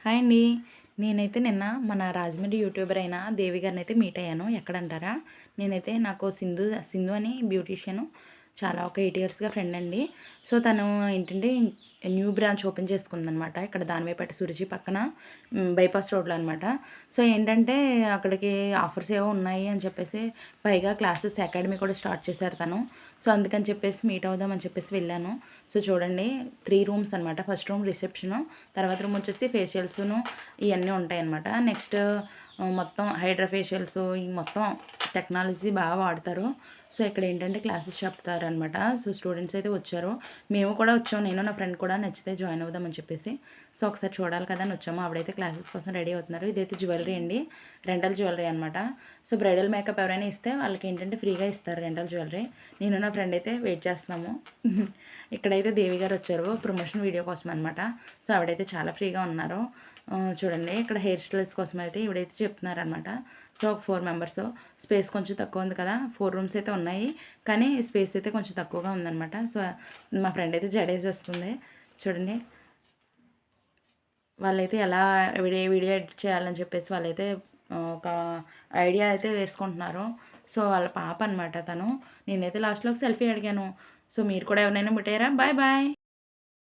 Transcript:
Hi అండి. నేనైతే నిన్న మన రాజమండ్రి యూట్యూబర్ అయిన దేవి గారినైతే మీట్ అయ్యాను. ఎక్కడంటారా? నేనైతే నాకు సింధు అని బ్యూటీషియను చాలా ఒక 8 ఇయర్స్‌గా ఫ్రెండ్ అండి. సో, తను ఏంటంటే న్యూ బ్రాంచ్ ఓపెన్ చేసుకుందనమాట. ఇక్కడ దానివైపేట సురుచి పక్కన బైపాస్ రోడ్‌లో అనమాట. సో, ఏంటంటే అక్కడికి ఆఫర్స్ ఏవో ఉన్నాయి అని చెప్పేసి, పైగా క్లాసెస్ అకాడమీ కూడా స్టార్ట్ చేశారు తను. సో, అందుకని చెప్పేసి మీట్ అవుదాం అని చెప్పేసి వెళ్ళాను. సో, చూడండి 3 రూమ్స్ అనమాట. ఫస్ట్ రూమ్ రిసెప్షను, తర్వాత రూమ్ వచ్చేసి ఫేషియల్స్‌ను ఇయన్నీ ఉంటాయనమాట. నెక్స్ట్ మొత్తం హైడ్రా ఫేషియల్స్ ఈ మొత్తం టెక్నాలజీ బాగా వాడతారు. సో, ఇక్కడ ఏంటంటే క్లాసెస్ చెప్తారనమాట. సో, స్టూడెంట్స్ అయితే వచ్చారు. మేము కూడా వచ్చాము. నేను నా ఫ్రెండ్ కూడా నచ్చితే జాయిన్ అవుదామని చెప్పేసి. సో, ఒకసారి చూడాలి కదా అని వచ్చాము. ఆవిడైతే క్లాసెస్ కోసం రెడీ అవుతున్నారు. ఇదైతే జ్యువెలరీ అండి. రెంటల్ జ్యువెలరీ అనమాట. సో, బ్రైడల్ మేకప్ ఎవరైనా ఇస్తే వాళ్ళకి ఏంటంటే ఫ్రీగా ఇస్తారు రెంటల్ జ్యువెలరీ. నేను నా ఫ్రెండ్ అయితే వెయిట్ చేస్తున్నాము. ఇక్కడైతే దేవి గారు వచ్చారు ప్రమోషన్ వీడియో కోసం అనమాట. సో, ఆవిడైతే చాలా ఫ్రీగా ఉన్నారు. చూడండి ఇక్కడ హెయిర్ స్టైల్స్ కోసం అయితే ఈవిడైతే చెప్తున్నారనమాట. సో, ఒక 4 మెంబర్స్. స్పేస్ కొంచెం తక్కువ ఉంది కదా! 4 రూమ్స్ అయితే ఉన్నాయి. కానీ స్పేస్ అయితే కొంచెం తక్కువగా ఉందనమాట. సో, మా ఫ్రెండ్ అయితే జడేసేస్తుంది. చూడండి. వాళ్ళైతే ఎలా వీడియో ఎడిట్ చేయాలని చెప్పేసి వాళ్ళైతే ఒక ఐడియా అయితే వేసుకుంటున్నారు. సో, వాళ్ళ పాప అనమాట తను. నేనైతే లాస్ట్‌లో ఒక సెల్ఫీ అడిగాను. సో, మీరు కూడా ఎవరినైనా ముట్టారా? Bye bye.